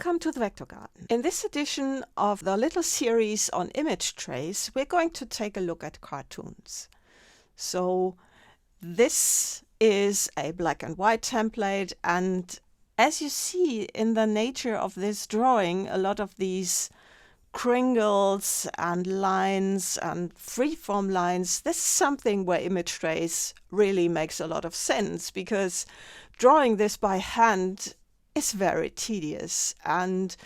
Welcome to the Vector Garden. In this edition of the little series on image trace, we're going to take a look at cartoons. So this is a black and white template, and as you see in the nature of this drawing, a lot of these kringles and lines and freeform lines, this is something where image trace really makes a lot of sense, because drawing this by hand is very tedious, and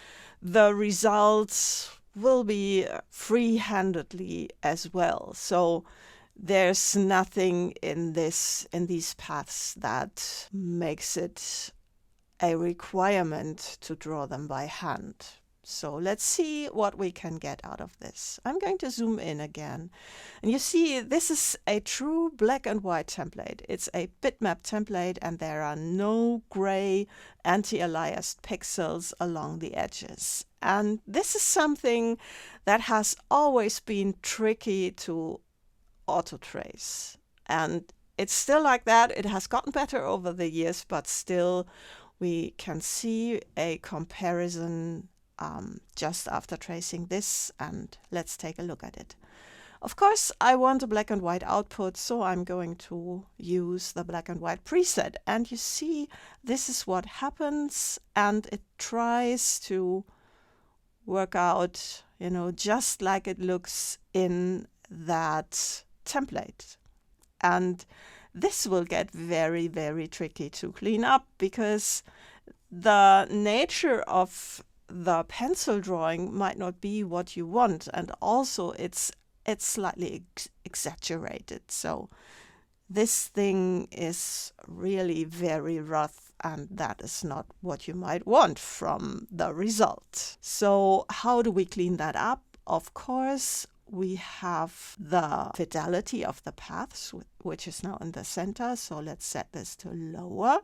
the results will be free-handedly as well. So there's nothing in these paths that makes it a requirement to draw them by hand. So let's see what we can get out of this. I'm going to zoom in again. And you see, this is a true black and white template. It's a bitmap template, and there are no gray anti-aliased pixels along the edges. And this is something that has always been tricky to auto-trace. And it's still like that. It has gotten better over the years, but still we can see a comparison just after tracing this, and let's take a look at it. Of course, I want a black and white output, so I'm going to use the black and white preset. And you see, this is what happens, and it tries to work out, just like it looks in that template. And this will get very, very tricky to clean up, because the nature of the pencil drawing might not be what you want, and also it's slightly exaggerated. So this thing is really very rough, and that is not what you might want from the result. So how do we clean that up? Of course, we have the fidelity of the paths, which is now in the center. So let's set this to lower.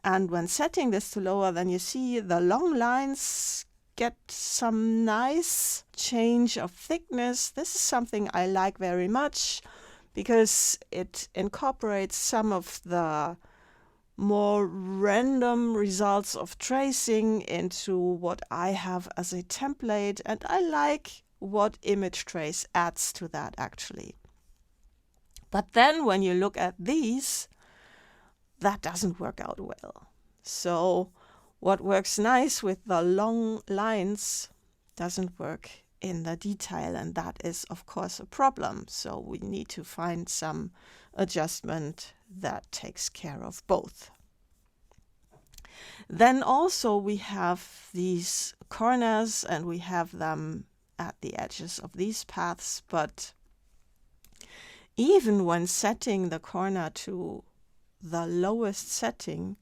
And when setting this to lower, then you see the long lines get some nice change of thickness. This is something I like very much, because it incorporates some of the more random results of tracing into what I have as a template. And I like what image trace adds to that, actually. But then when you look at these, that doesn't work out well. So what works nice with the long lines doesn't work in the detail, and that is of course a problem. So we need to find some adjustment that takes care of both. Then also we have these corners, and we have them at the edges of these paths, but even when setting the corner to the lowest setting,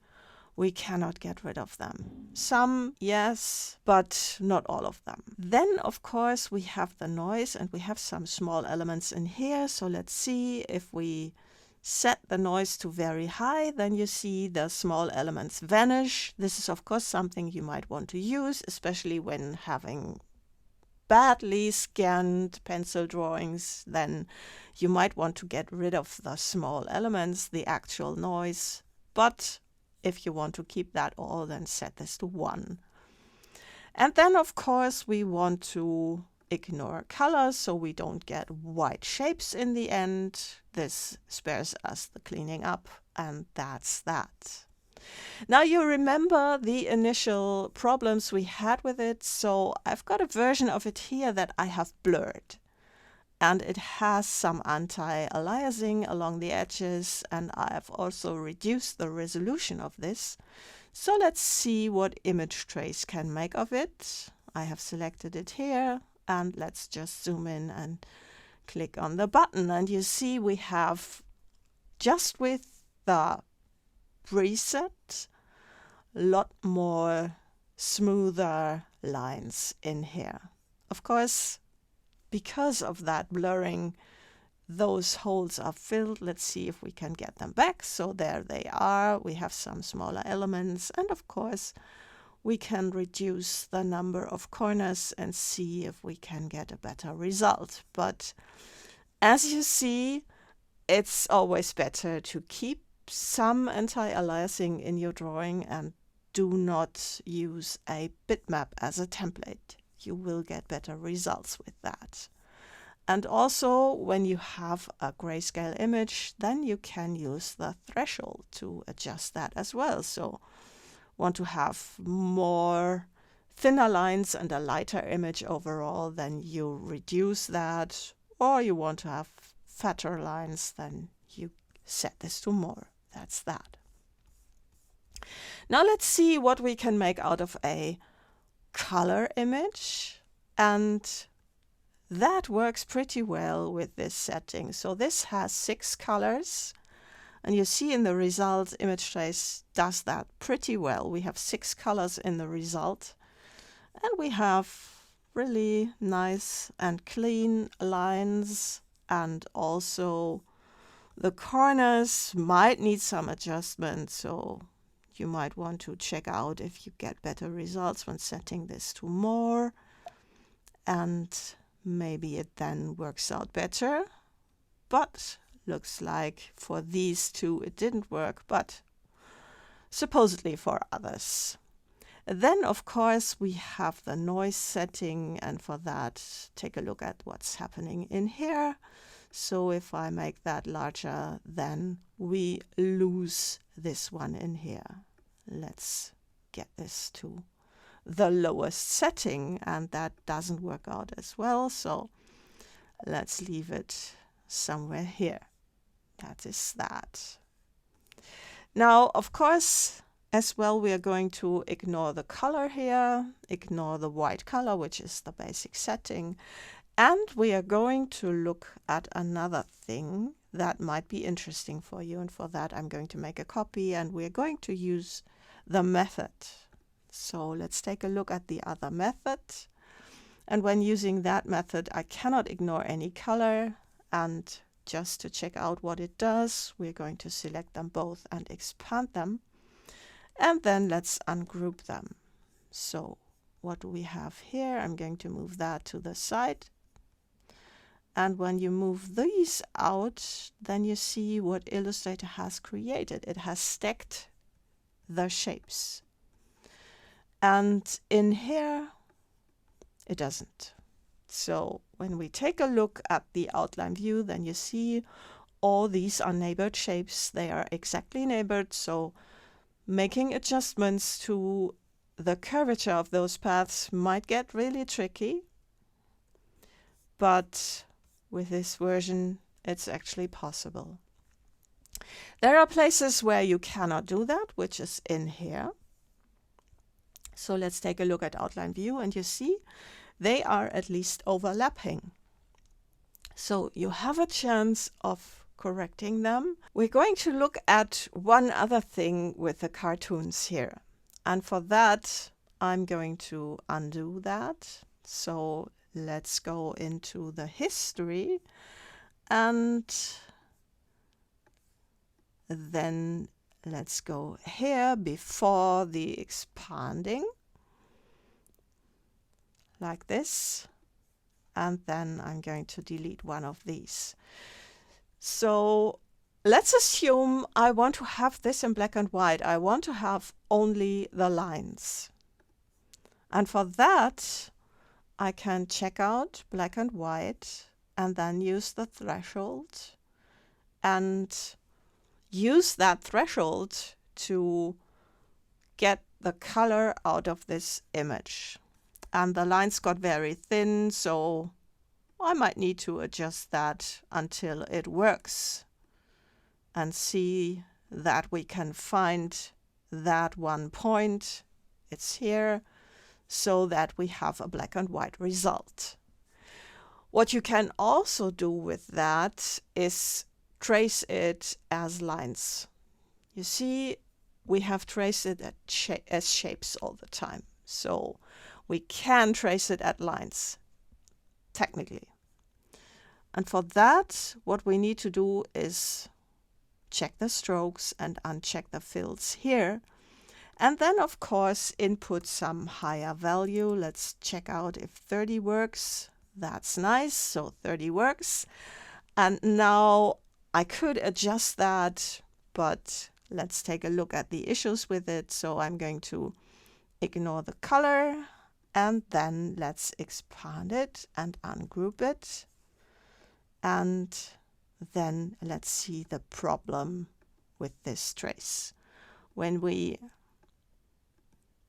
we cannot get rid of them. Some, yes, but not all of them. Then, of course, we have the noise, and we have some small elements in here. So let's see, if we set the noise to very high, then you see the small elements vanish. This is, of course, something you might want to use, especially when having badly scanned pencil drawings. Then you might want to get rid of the small elements, the actual noise. But if you want to keep that all, then set this to 1. And then, of course, we want to ignore colors, so we don't get white shapes in the end. This spares us the cleaning up, and that's that. Now you remember the initial problems we had with it, so I've got a version of it here that I have blurred. And it has some anti-aliasing along the edges, and I've also reduced the resolution of this. So let's see what image trace can make of it. I have selected it here, and let's just zoom in and click on the button. And you see we have, just with the preset, a lot more smoother lines in here. Of course, because of that blurring, those holes are filled. Let's see if we can get them back. So there they are. We have some smaller elements, and of course we can reduce the number of corners and see if we can get a better result. But as you see, it's always better to keep some anti-aliasing in your drawing, and do not use a bitmap as a template. You will get better results with that. And also, when you have a grayscale image, then you can use the threshold to adjust that as well. So, want to have more thinner lines and a lighter image overall, then you reduce that. Or you want to have fatter lines, then you set this to more. That's that. Now let's see what we can make out of a color image. And that works pretty well with this setting. So this has 6 colors. And you see in the result, Image Trace does that pretty well. We have 6 colors in the result. And we have really nice and clean lines. And also the corners might need some adjustment. So you might want to check out if you get better results when setting this to more. And maybe it then works out better. But looks like for these two it didn't work, but supposedly for others. Then of course we have the noise setting, and for that take a look at what's happening in here. So if I make that larger, then we lose this one in here. Let's get this to the lowest setting, and that doesn't work out as well. So let's leave it somewhere here. That is that. Now, of course, as well, we are going to ignore the color here, ignore the white color, which is the basic setting. And we are going to look at another thing that might be interesting for you. And for that, I'm going to make a copy, and we're going to use the method. So let's take a look at the other method. And when using that method, I cannot ignore any color. And just to check out what it does, we're going to select them both and expand them. And then let's ungroup them. So what do we have here? I'm going to move that to the side. And when you move these out, then you see what Illustrator has created. It has stacked the shapes. And in here, it doesn't. So when we take a look at the outline view, then you see all these are neighbored shapes. They are exactly neighbored. So making adjustments to the curvature of those paths might get really tricky. But with this version, it's actually possible. There are places where you cannot do that, which is in here. So let's take a look at outline view, and you see they are at least overlapping. So you have a chance of correcting them. We're going to look at one other thing with the cartoons here. And for that, I'm going to undo that. So let's go into the history, and then let's go here before the expanding, like this. And then I'm going to delete one of these. So let's assume I want to have this in black and white. I want to have only the lines. And for that, I can check out black and white and then use the threshold and use that threshold to get the color out of this image. And the lines got very thin, so I might need to adjust that until it works and see that we can find that one point. It's here, so that we have a black and white result. What you can also do with that is trace it as lines. You see, we have traced it as shapes all the time. So we can trace it at lines, technically. And for that, what we need to do is check the strokes and uncheck the fills here. And then, of course, input some higher value. Let's check out if 30 works. That's nice. So 30 works. And now I could adjust that, but let's take a look at the issues with it. So I'm going to ignore the color, and then let's expand it and ungroup it. And then let's see the problem with this trace. When we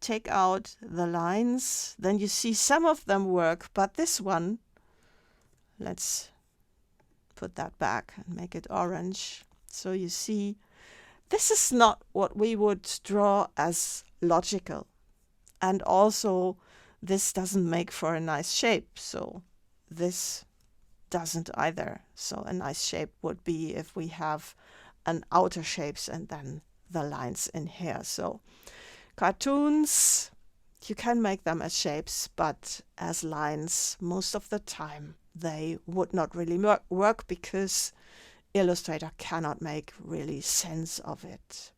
take out the lines, then you see some of them work, but this one, let's put that back and make it orange. So you see, this is not what we would draw as logical. And also, this doesn't make for a nice shape. So this doesn't either. So a nice shape would be if we have an outer shapes and then the lines in here. So cartoons, you can make them as shapes, but as lines, most of the time, they would not really work because Illustrator cannot make really sense of it.